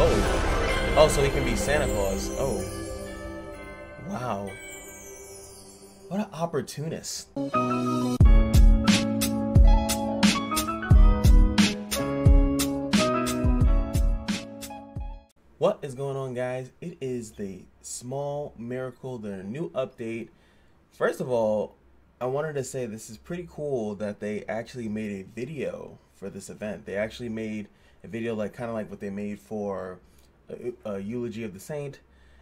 Oh. Oh, so he can be Santa Claus. Oh. Wow. What an opportunist. What is going on, guys? It is the Small Miracle, the new update. First of all, I wanted to say this is pretty cool that they actually made a video for this event. They actually made a video like kind of like what they made for a eulogy of the saint.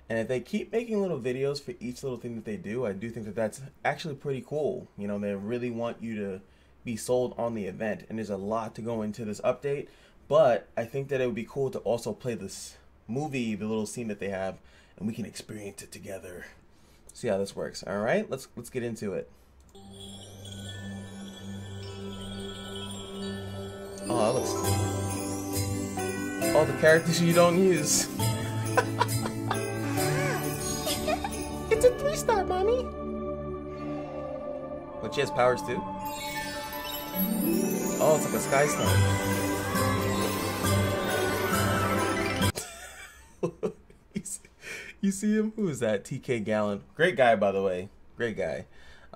And if they keep making little videos for each little thing that they do, I do think that that's actually pretty cool. You know, they really want you to be sold on the event, and there's a lot to go into this update. But I think that it would be cool to also play this movie, the little scene that they have, and we can experience it together. See how this works. All right, let's get into it. Oh, that looks cool. All the characters you don't use. It's a 3-star, mommy. But she has powers too. Oh, it's like a sky star. You see him? Who is that? TK Gallant. Great guy, by the way. Great guy.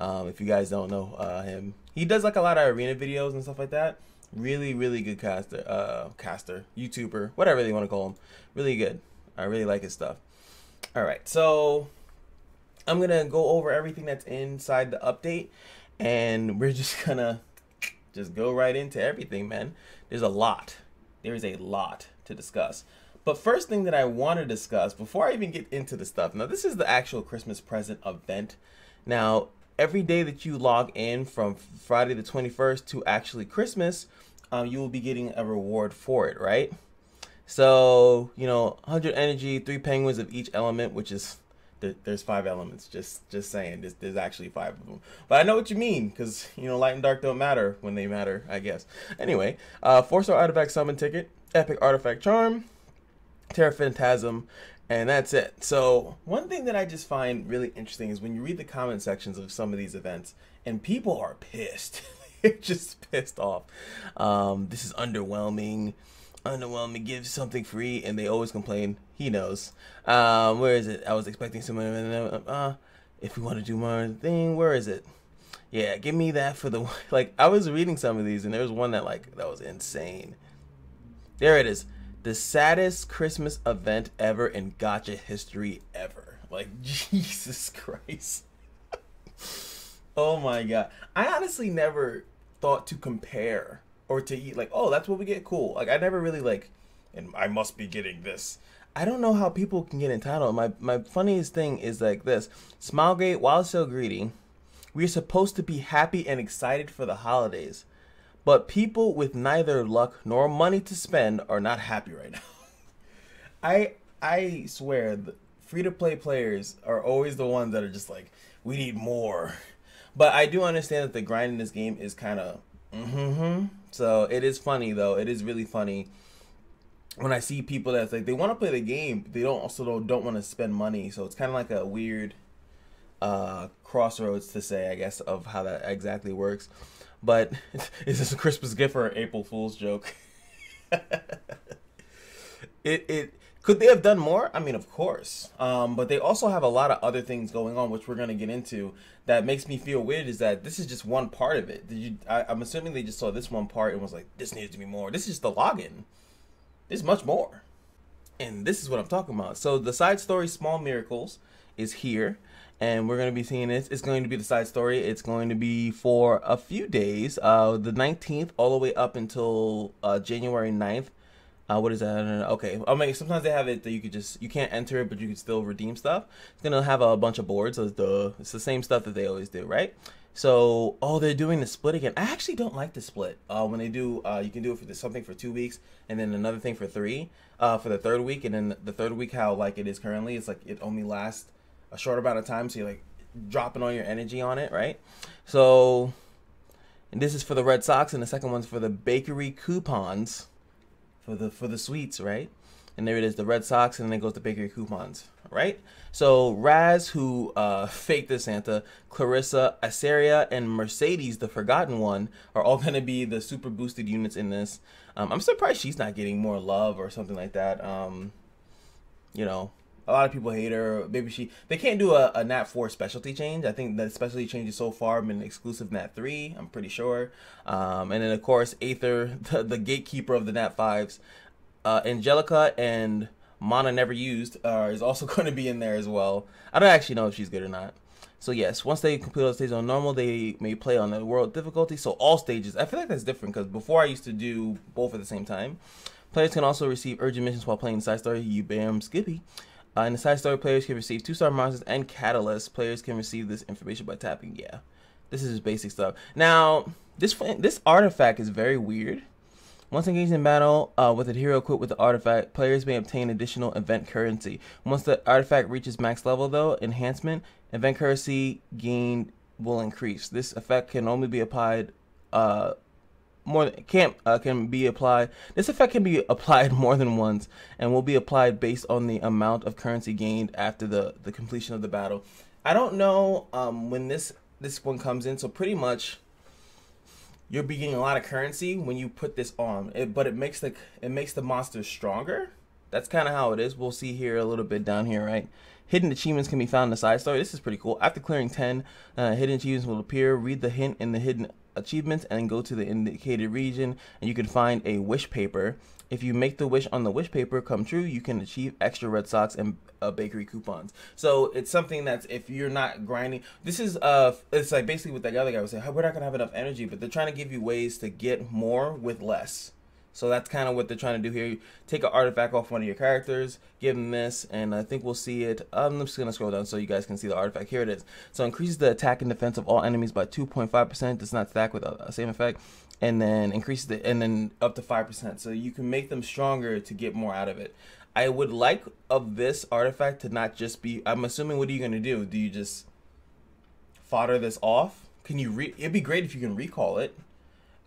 If you guys don't know him, he does like a lot of arena videos and stuff like that. Really, really good caster, YouTuber, whatever they want to call him. Really good. I really like his stuff. All right, so I'm gonna go over everything that's inside the update, and we're just gonna go right into everything, man. There's a lot. There is a lot to discuss. But first thing that I want to discuss before I even get into the stuff, now this is the actual Christmas present event. Now, every day that you log in from Friday the 21st to actually Christmas, you will be getting a reward for it, right? So, you know, 100 energy, 3 penguins of each element, which is, there's 5 elements, just saying, there's actually 5 of them. But I know what you mean, because, you know, light and dark don't matter when they matter, I guess. Anyway, 4-star artifact summon ticket, epic artifact charm, Terra Phantasm, and that's it. So one thing that I just find really interesting is when you read the comment sections of some of these events, and people are pissed. They're just pissed off. This is underwhelming. Underwhelming, gives something free, and they always complain. He knows. Where is it? I was expecting someone. If we want to do more thing, where is it? Yeah, give me that for the like. I was reading some of these, and there was one that was insane. There it is. The saddest Christmas event ever in gacha history ever. Like, Jesus Christ. Oh my God. I honestly never thought to compare or to eat like, oh, that's what we get, cool. Like, I never really like, and I must be getting this. I don't know how people can get entitled. My funniest thing is like this. Smilegate, while so greedy, we're supposed to be happy and excited for the holidays. But people with neither luck nor money to spend are not happy right now. I swear, the free-to-play players are always the ones that are just like, we need more. But I do understand that the grind in this game is kind of, So it is funny, though. It is really funny when I see people that's like, they want to play the game, but they don't want to spend money. So it's kind of like a weird crossroads to say, I guess, of how that exactly works. But is this a Christmas gift or an April Fool's joke? Could they have done more? I mean, of course. But they also have a lot of other things going on, which we're going to get into, that makes me feel weird, is that this is just one part of it. I'm assuming they just saw this one part and was like, this needs to be more. This is just the login. There's much more. And this is what I'm talking about. So the side story, Small Miracles, is here. And we're going to be seeing this. It's going to be the side story. It's going to be for a few days, the 19th all the way up until January 9th. What is that? Okay. I mean, sometimes they have it that you can't enter it, but you can still redeem stuff. It's going to have a bunch of boards. So it's the same stuff that they always do, right? So, they're doing the split again. I actually don't like the split. When they do, you can do it for something for 2 weeks, and then another thing for 3, for the 3rd week. And then the 3rd week, how like it is currently, it's like it only lasts a short amount of time, so you're like dropping all your energy on it, right? So, and this is for the Red Sox, and the second one's for the bakery coupons for the sweets, right? And there it is, the Red Sox, and then it goes to bakery coupons. right? So Raz, who faked the Santa, Clarissa, Asaria, and Mercedes, the Forgotten One, are all going to be the super boosted units in this. I'm surprised she's not getting more love or something like that. You know, a lot of people hate her. Maybe they can't do a Nat 4 specialty change. I think the specialty changes so far have been exclusive Nat 3, I'm pretty sure. And then, of course, Aether, the gatekeeper of the Nat 5s. Angelica and Mana Never Used is also going to be in there as well. I don't actually know if she's good or not. So yes, once they complete all the stages on normal, they may play on the world difficulty. So all stages. I feel like that's different because before I used to do both at the same time. Players can also receive urgent missions while playing the side story. You bam skippy. In the side story, players can receive 2-star monsters and catalysts. Players can receive this information by tapping. Yeah, this is just basic stuff. Now, this artifact is very weird. Once engaged in battle with a hero equipped with the artifact, players may obtain additional event currency. Once the artifact reaches max level, though, enhancement, event currency gained will increase. This effect can only be applied This effect can be applied more than once and will be applied based on the amount of currency gained after the completion of the battle. I don't know when this one comes in, so pretty much you're be getting a lot of currency when you put this on, but it makes the monster stronger. That's kind of how it is. We'll see here a little bit down here, right? Hidden achievements can be found in the side story. This is pretty cool. After clearing 10, hidden achievements will appear. Read the hint in the hidden achievements and then go to the indicated region, and you can find a wish paper. If you make the wish on the wish paper come true, you can achieve extra red socks and bakery coupons. So it's something that's, if you're not grinding, this is it's like basically what that other guy was saying, we're not gonna have enough energy, but they're trying to give you ways to get more with less. So that's kind of what they're trying to do here. Take an artifact off one of your characters, give them this, and I think we'll see it. I'm just going to scroll down so you guys can see the artifact. Here it is. So increases the attack and defense of all enemies by 2.5%. Does not stack with the same effect. And then increases and then up to 5%. So you can make them stronger to get more out of it. I would like of this artifact to not just be, I'm assuming, what are you going to do? Do you just fodder this off? Can you it'd be great if you can recall it,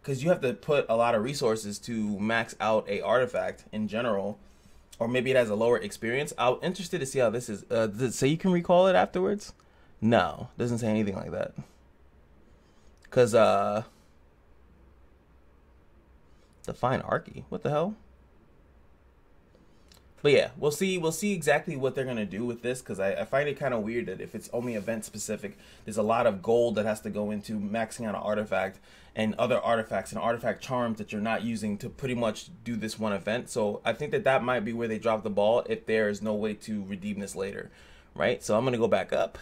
because you have to put a lot of resources to max out a artifact in general, or maybe it has a lower experience. I'm interested to see how this is. Does it say you can recall it afterwards? No, doesn't say anything like that. Because define Archie, what the hell? But yeah, we'll see exactly what they're gonna do with this, because I find it kind of weird that if it's only event specific, there's a lot of gold that has to go into maxing out an artifact and other artifacts and artifact charms that you're not using to pretty much do this one event. So I think that might be where they drop the ball if there is no way to redeem this later, right? So I'm gonna go back up,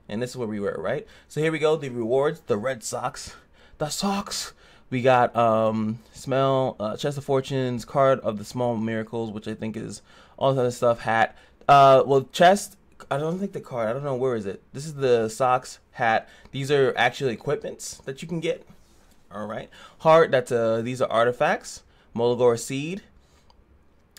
and this is where we were, right? So here we go, the rewards, the red socks, the socks. We got Chest of Fortunes, Card of the Small Miracles, which I think is all this other stuff, hat. Well, chest, I don't think the card, I don't know, where is it? This is the socks, hat. These are actually equipments that you can get. All right. Heart, these are artifacts. Molagor Seed.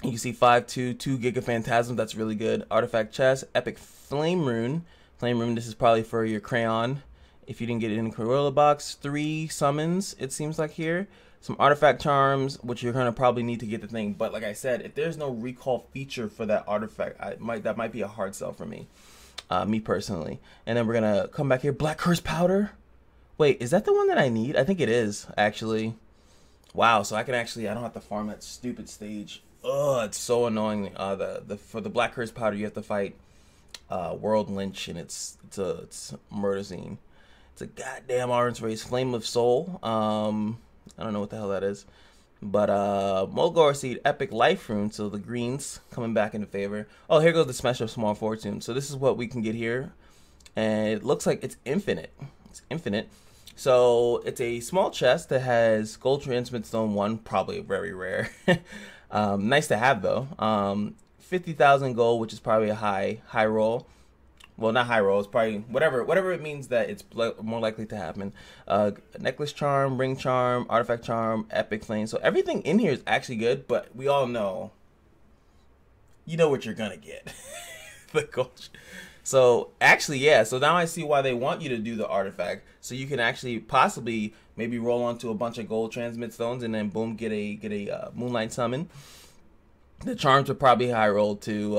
You can see 5/2, 2 Giga Phantasm, that's really good. Artifact chest, Epic Flame Rune. Flame Rune, this is probably for your crayon. If you didn't get it in the Corolla box, 3 summons, it seems like here. Some artifact charms, which you're going to probably need to get the thing. But like I said, if there's no recall feature for that artifact, that might be a hard sell for me. Me personally. And then we're going to come back here. Black Curse Powder. Wait, is that the one that I need? I think it is, actually. Wow, so I don't have to farm that stupid stage. Ugh, it's so annoying. For the Black Curse Powder, you have to fight World Lynch, and it's murder scene. It's a goddamn orange race. Flame of Soul. I don't know what the hell that is. But Molgar Seed, Epic Life Rune. So the greens coming back into favor. Oh, here goes the Smash of Small Fortune. So this is what we can get here. And it looks like it's infinite. It's infinite. So it's a small chest that has Gold Transmit Stone 1. Probably very rare. Nice to have, though. 50,000 gold, which is probably a high roll. Well, not high roll. It's probably whatever it means that it's more likely to happen. Necklace charm, ring charm, artifact charm, epic flame. So everything in here is actually good, but we all know, you know what you're gonna get. The gold. So actually, yeah. So now I see why they want you to do the artifact, so you can actually possibly maybe roll onto a bunch of gold transmit stones and then boom, get a moonlight summon. The charms are probably high roll too.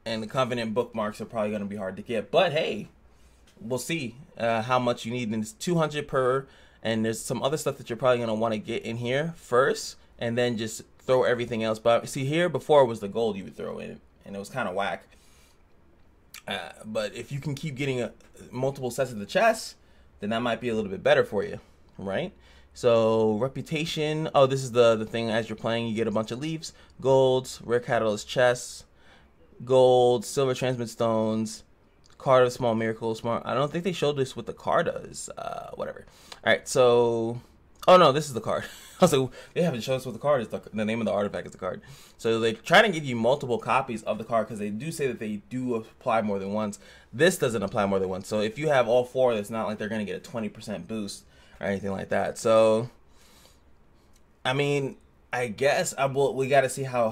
and the Covenant bookmarks are probably going to be hard to get. But hey, we'll see how much you need. And it's 200 per, and there's some other stuff that you're probably going to want to get in here first, and then just throw everything else. But see here, before it was the gold you would throw in, and it was kind of whack. But if you can keep getting multiple sets of the chest, then that might be a little bit better for you, right? So reputation. Oh, this is the thing. As you're playing, you get a bunch of leaves, golds, rare catalyst chests, gold, silver transmit stones, card of small miracles. I don't think they showed this what the card does. Whatever. All right. So, oh no, this is the card. I was like, they haven't shown us what the card is. The name of the artifact is the card. So they try to give you multiple copies of the card because they do say that they do apply more than once. This doesn't apply more than once. So if you have all four, it's not like they're going to get a 20% boost or anything like that. So, I mean, I guess we got to see how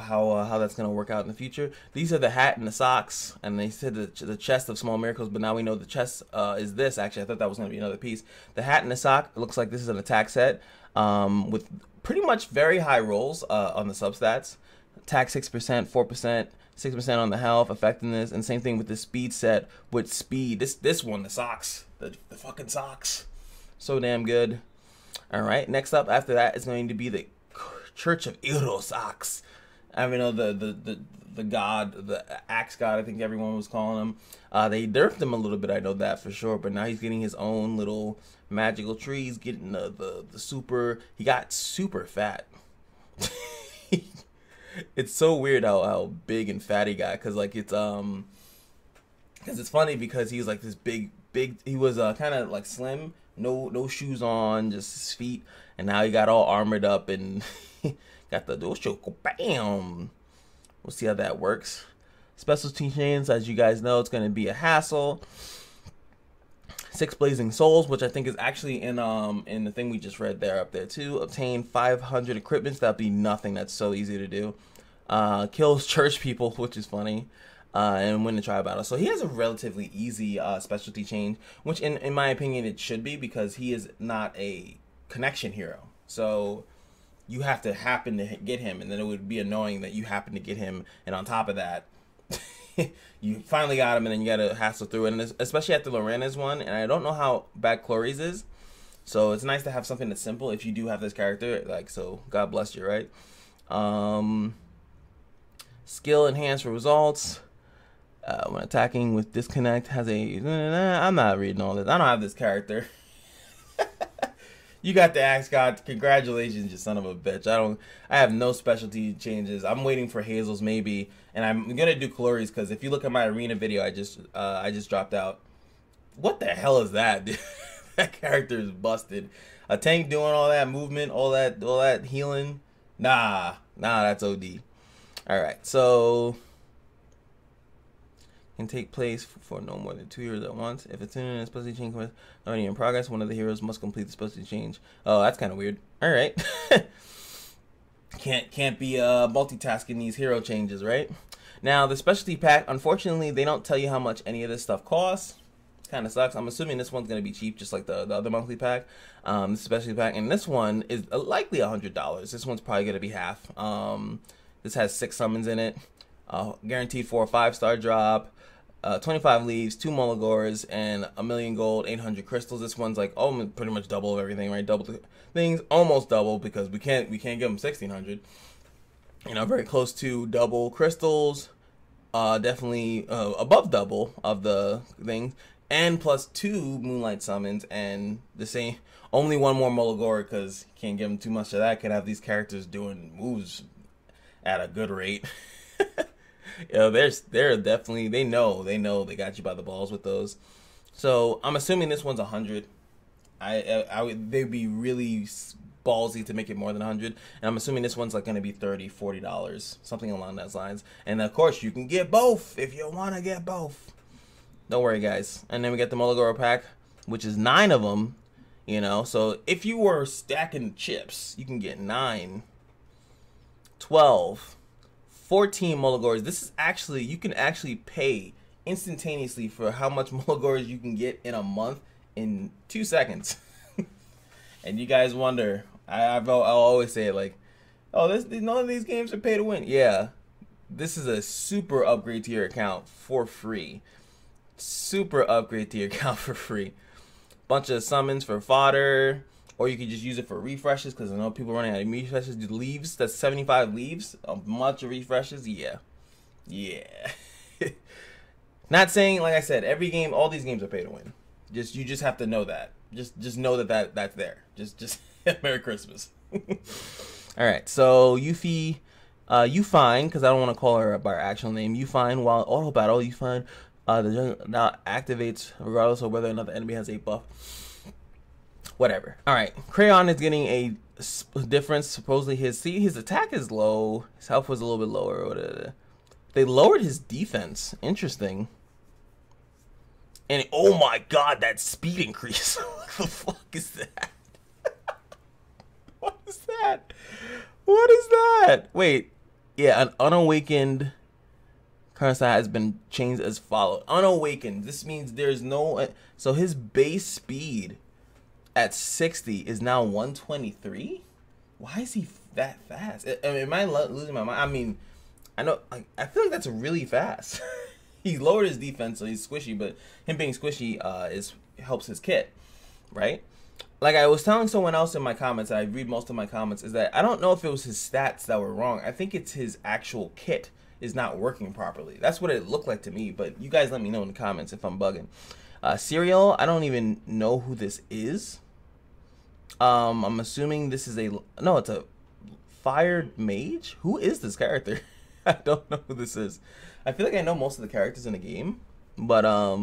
that's going to work out in the future. These are the hat and the socks, and they said the chest of small miracles, but now we know the chest is this. Actually, I thought that was going to be another piece. The hat and the sock, it looks like this is an attack set with pretty much very high rolls on the substats. Attack 6%, 4%, 6% on the health, effectiveness, and same thing with the speed set with speed. This one, the socks, the fucking socks, so damn good. All right, next up after that is going to be the Church of Eros Ox. I mean, the god, the axe god, I think everyone was calling him. They nerfed him a little bit, I know that for sure, but now he's getting his own little magical tree. He's getting the super, he got super fat. It's so weird how big and fat he got, because like it's funny because he's like this big, he was kind of like slim, no shoes on, just his feet, and now he got all armored up and got the Doshoko, bam. We'll see how that works. Specialty chains, as you guys know, it's going to be a hassle. 6 blazing souls, which I think is actually in the thing we just read there up there too. Obtain 500 equipments. That'd be nothing. That's so easy to do. Kills church people, which is funny. And win the trial battle. So he has a relatively easy specialty change, which in my opinion it should be, because he is not a connection hero. So you have to happen to get him, and then it would be annoying that you happen to get him, and on top of that, you finally got him, and then you got to hassle through it, and especially after Lorena's one, and I don't know how bad Chloe's is, so it's nice to have something that's simple if you do have this character, like, so God bless you, right? Skill enhanced for results. When attacking with disconnect has a... I'm not reading all this. I don't have this character. You got the Axe God. Congratulations, you son of a bitch. I have no specialty changes. I'm waiting for Hazel's maybe, and I'm gonna do Chloe's because if you look at my arena video, I just dropped out. What the hell is that, dude? That character is busted. A tank doing all that movement, all that healing. Nah, that's OD. All right, so can take place for no more than 2 years at once. If it's in a specialty change already in progress, one of the heroes must complete the specialty change. Oh, that's kind of weird. All right. Can't be multitasking these hero changes, right? Now, the specialty pack, unfortunately, they don't tell you how much any of this stuff costs. Kind of sucks. I'm assuming this one's going to be cheap, just like the other monthly pack. This specialty pack, and this one is likely $100. This one's probably going to be half. This has 6 summons in it. Guaranteed for a 5-star drop. 25 leaves, 2 Mulligores, and 1,000,000 gold, 800 crystals. This one's like pretty much double of everything, right? Double the things, almost double, because we can't give them 1,600. You know, very close to double crystals. Definitely above double of the things, and plus 2 Moonlight summons, and the same. Only 1 more Mulligore because you can't give them too much of that. Can have these characters doing moves at a good rate. You know, they're definitely, they know they got you by the balls with those. So I'm assuming this one's 100. They'd be really ballsy to make it more than 100, and I'm assuming this one's like going to be $30-$40, something along those lines. And of course, you can get both if you want to get both. Don't worry, guys. And then we get the Mulligore pack, which is 9 of them. You know, so if you were stacking chips, you can get 9, 12. 14 Mulligores. This is actually, you can actually pay instantaneously for how much Mulligores you can get in a month in 2 seconds. And you guys wonder, I'll always say it like, oh, none of these games are pay to win. Yeah, this is a super upgrade to your account for free. Super upgrade to your account for free. Bunch of summons for fodder, or you could just use it for refreshes, because I know people running out of refreshes. Do leaves, that's 75 leaves, a bunch of refreshes. Yeah. Not saying, like I said, every game, all these games are pay to win. You just have to know that. Just know that's there. Just Merry Christmas. All right, so Yuffie, you find, because I don't want to call her by her actual name. You find while auto battle, you find the jungle now activates regardless of whether or not the enemy has a buff. Whatever. All right, Crayon is getting a difference. Supposedly his attack is low. His health was a little bit lower. They lowered his defense. Interesting. And oh my god, that speed increase. What the fuck is that? What is that? What is that? Wait. Yeah, an unawakened current stat has been changed as follows. Unawakened. This means there's no... So his base speed at 60 is now 123? Why is he that fast? I mean, am I losing my mind? I mean, I know... I feel like that's really fast. He lowered his defense, so he's squishy, but him being squishy helps his kit, right? Like I was telling someone else in my comments, I read most of my comments, is that I don't know if it was his stats that were wrong. I think it's his actual kit is not working properly. That's what it looked like to me, but you guys let me know in the comments if I'm bugging. Cereal, I don't even know who this is. I'm assuming this is no, it's a fired mage? Who is this character? I don't know who this is. I feel like I know most of the characters in the game, but I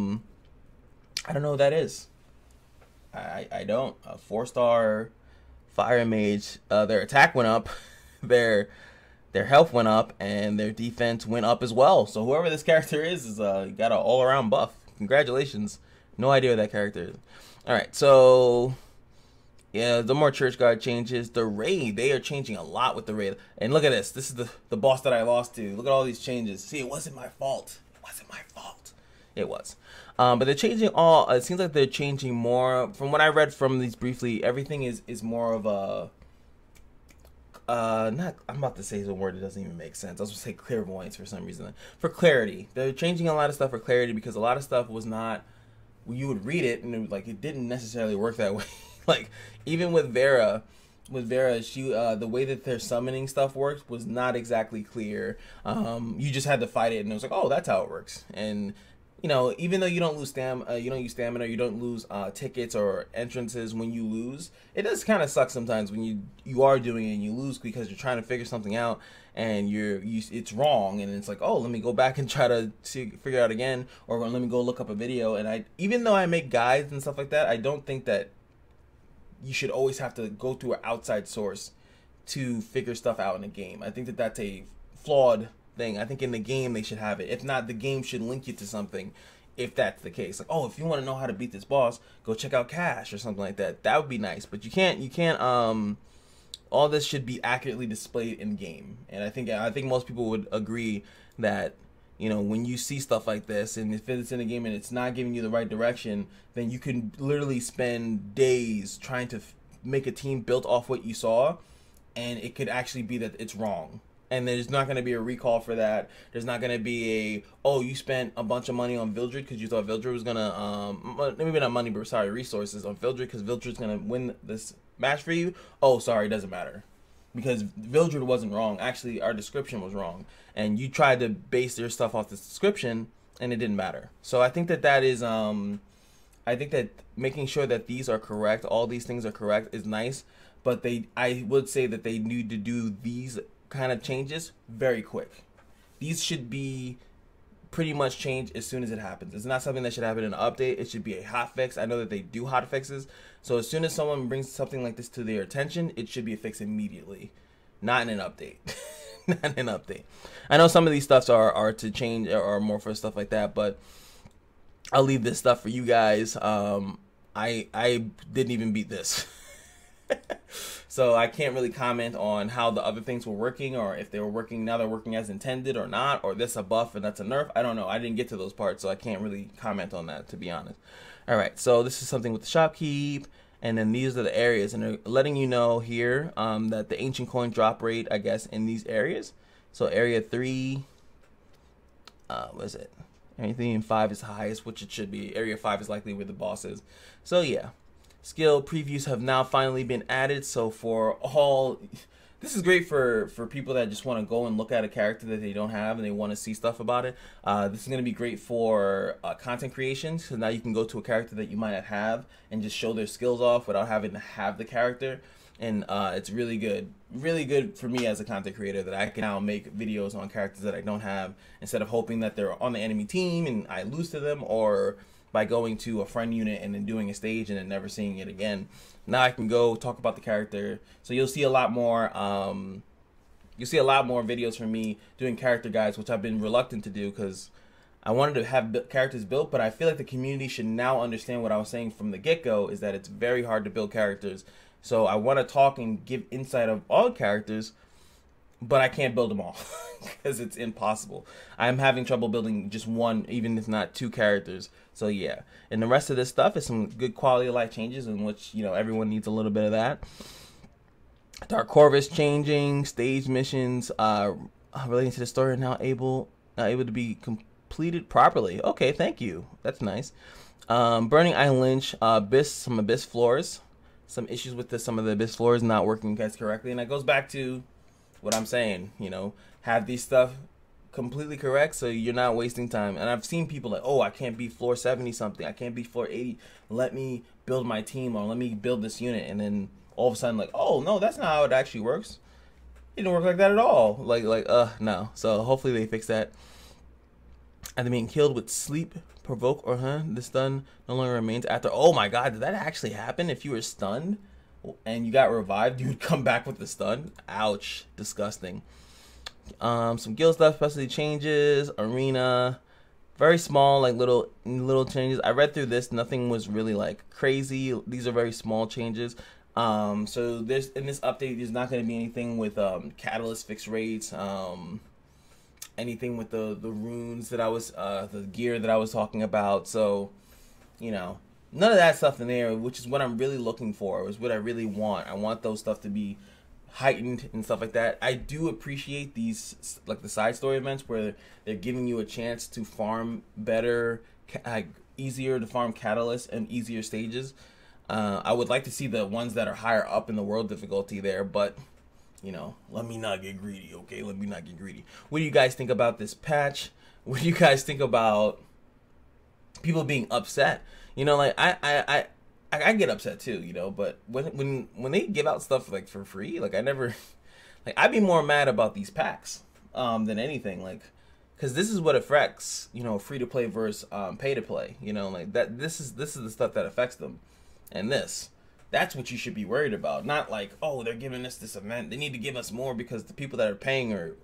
don't know who that is. I don't. A 4-star fire mage. Their attack went up, their health went up, and their defense went up as well. So whoever this character is got an all-around buff. Congratulations. No idea who that character is. All right, so yeah, the more church guard changes. The raid, they are changing a lot with the raid. And look at this. This is the boss that I lost to. Look at all these changes. See, it wasn't my fault. It wasn't my fault. It was. But they're changing all. It seems like they're changing more. From what I read from these briefly, everything is more of a. I'm about to say a word that doesn't even make sense. I was going to say clairvoyance for some reason. For clarity. They're changing a lot of stuff for clarity because a lot of stuff was not. You would read it and it didn't necessarily work that way. Like even with Vera, she the way that their summoning stuff works was not exactly clear. You just had to fight it, and it was like, oh, that's how it works. And even though you don't lose you don't use stamina, you don't lose tickets or entrances when you lose. It does kind of suck sometimes when you are doing it and you lose because you're trying to figure something out and it's wrong, and it's like, oh, let me go back and try to figure it out again, or let me go look up a video. And even though I make guides and stuff like that, I don't think that you should always have to go through an outside source to figure stuff out in a game. I think that that's a flawed thing. I think in the game they should have it. If not, the game should link you to something if that's the case. Like, oh, if you want to know how to beat this boss, go check out Cash or something like that. That would be nice. But you can't all this should be accurately displayed in game. And I think most people would agree that when you see stuff like this, and if it's in a game and it's not giving you the right direction, then you can literally spend days trying to make a team built off what you saw, and it could actually be that it's wrong. And there's not going to be a recall for that. There's not going to be oh, you spent a bunch of money on Vildred because you thought Vildred was going to, maybe not money, but sorry, resources on Vildred because Vildred's going to win this match for you. Oh, sorry, it doesn't matter. Because Vildred wasn't wrong. Actually, our description was wrong. And you tried to base your stuff off this description, and it didn't matter. So I think that is, I think that making sure that these are correct, all these things are correct, is nice. But I would say that they need to do these kind of changes very quick. These should be pretty much changed as soon as it happens. It's not something that should happen in an update. It should be a hot fix. I know that they do hot fixes. So as soon as someone brings something like this to their attention, it should be a fix immediately. Not in an update. Not in an update. I know some of these stuffs are to change or more for stuff like that, but I'll leave this stuff for you guys. I didn't even beat this. So I can't really comment on how the other things were working, or if they were working, now they're working as intended or not, or this a buff and that's a nerf. I don't know. I didn't get to those parts, so I can't really comment on that, to be honest. All right, so this is something with the shopkeep, and then these are the areas, and they're letting you know here that the ancient coin drop rate, I guess, in these areas. So area 3, what is it? Anything in 5 is highest, which it should be. Area 5 is likely where the boss is. So yeah, skill previews have now finally been added. So for all, this is great for people that just want to go and look at a character that they don't have and they want to see stuff about it. This is going to be great for content creation. So now you can go to a character that you might not have and just show their skills off without having to have the character. And it's really good for me as a content creator that I can now make videos on characters that I don't have instead of hoping that they're on the enemy team and I lose to them, or by going to a friend unit and then doing a stage and then never seeing it again. Now I can go talk about the character. So you'll see a lot more videos from me doing character guides, which I've been reluctant to do because I wanted to have characters built, but I feel like the community should now understand what I was saying from the get-go, is that it's very hard to build characters. So I want to talk and give insight of all characters, but I can't build them all because it's impossible. I'm having trouble building just one, even if not 2 characters. So yeah, and the rest of this stuff is some good quality of life changes in which, you know, everyone needs a little bit of that. Dark Corvus changing, stage missions relating to the story are now able to be completed properly. Okay, thank you. That's nice. Burning Island Lynch, some abyss floors. Some issues with some of the abyss floors not working guys correctly, and that goes back to what I'm saying, you know, have these stuff completely correct so you're not wasting time. And I've seen people like, oh, I can't beat floor 70 something, I can't beat floor 80, let me build my team, or let me build this unit, and then all of a sudden like, oh no, that's not how it actually works. It didn't work like that at all. No. So hopefully they fix that. After being killed with sleep provoke or the stun no longer remains after. Oh my god, did that actually happen? If you were stunned and you got revived, you would come back with the stun? Ouch, disgusting. Some guild stuff, especially changes, arena, very small, like little changes. I read through this, nothing was really like crazy. These are very small changes. So there's, in this update, there's not going to be anything with catalyst fixed rates, anything with the runes that I was the gear that I was talking about. So, you know, none of that stuff in there, which is what I'm really looking for, is what I really want. I want those stuff to be heightened and stuff like that. I do appreciate these, like the side story events where they're giving you a chance to farm better, easier to farm catalysts and easier stages. I would like to see the ones that are higher up in the world difficulty there, but you know, let me not get greedy, okay? Let me not get greedy. What do you guys think about this patch? What do you guys think about people being upset? You know, like I get upset too, you know, but when they give out stuff like for free, like I never, like I'd be more mad about these packs than anything, like, because this is what affects, you know, free to play versus pay to play, you know, like that. This is the stuff that affects them, and that's what you should be worried about. Not like, oh, they're giving us this event, they need to give us more because the people that are paying are,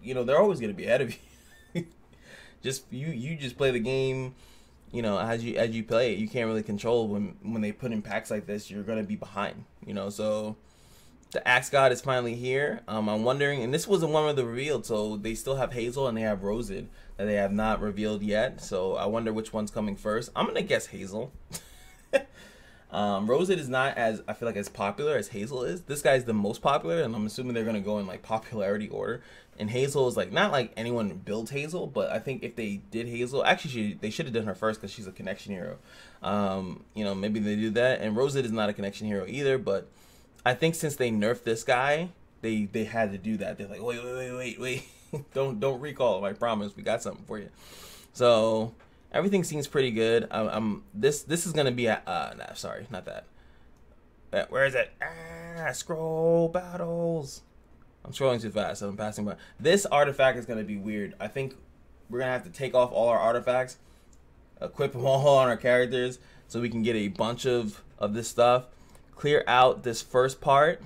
you know, they're always going to be ahead of you. you just play the game, you know, as you play it. You can't really control when they put in packs like this. You're going to be behind, you know. So the Axe God is finally here. I'm wondering, and this wasn't one of the revealed, so they still have Hazel and they have Rosid that they have not revealed yet. So I wonder which one's coming first. I'm gonna guess Hazel. Rosid is not as, I feel like, as popular as Hazel is. This guy's the most popular, and I'm assuming they're gonna go in like popularity order. And Hazel is like, not like anyone builds Hazel, but I think if they did Hazel, actually they should have done her first because she's a connection hero. You know, maybe they do that. And Rosid is not a connection hero either, but I think since they nerfed this guy, they had to do that. They're like, wait, don't recall. I promise, we got something for you. So everything seems pretty good. This is gonna be a nah, sorry, not that. Where is it? Scroll battles. I'm scrolling too fast, so I'm passing by. This artifact is gonna be weird. I think we're gonna have to take off all our artifacts, equip them all on our characters, so we can get a bunch of this stuff. Clear out this first part,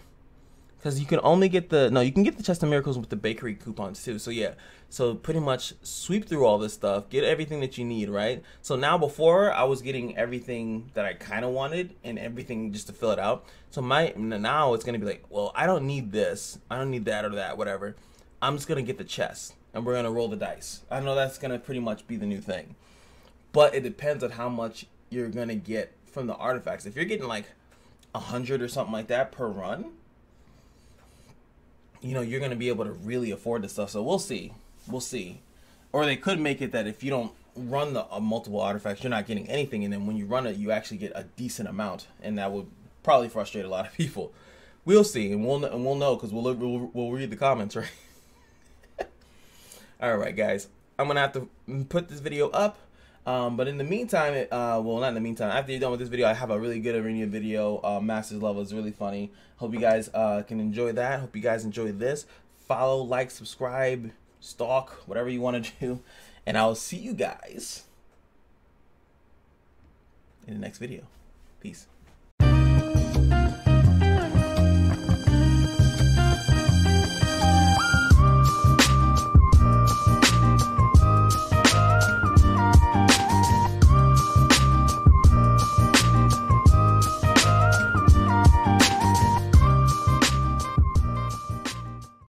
because you can only get you can get the chest of miracles with the bakery coupons too. So yeah, so pretty much sweep through all this stuff, get everything that you need, right? So now, before I was getting everything that I kind of wanted and everything just to fill it out. So now it's gonna be like, well, I don't need this, I don't need that or that, whatever. I'm just gonna get the chest and we're gonna roll the dice. I know that's gonna pretty much be the new thing, but it depends on how much you're gonna get from the artifacts. If you're getting like 100 or something like that per run, you know, you're gonna be able to really afford this stuff. So we'll see. or they could make it that if you don't run the multiple artifacts, you're not getting anything, and then when you run it, you actually get a decent amount, and that would probably frustrate a lot of people. We'll see, and we'll know because we'll read the comments, right? All right, guys, I'm gonna have to put this video up. But in the meantime, well, not in the meantime, after you're done with this video, I have a really good arena video, Masters level. It's really funny. Hope you guys can enjoy that. Hope you guys enjoy this. Follow, like, subscribe, stalk, whatever you want to do. And I'll see you guys in the next video. Peace.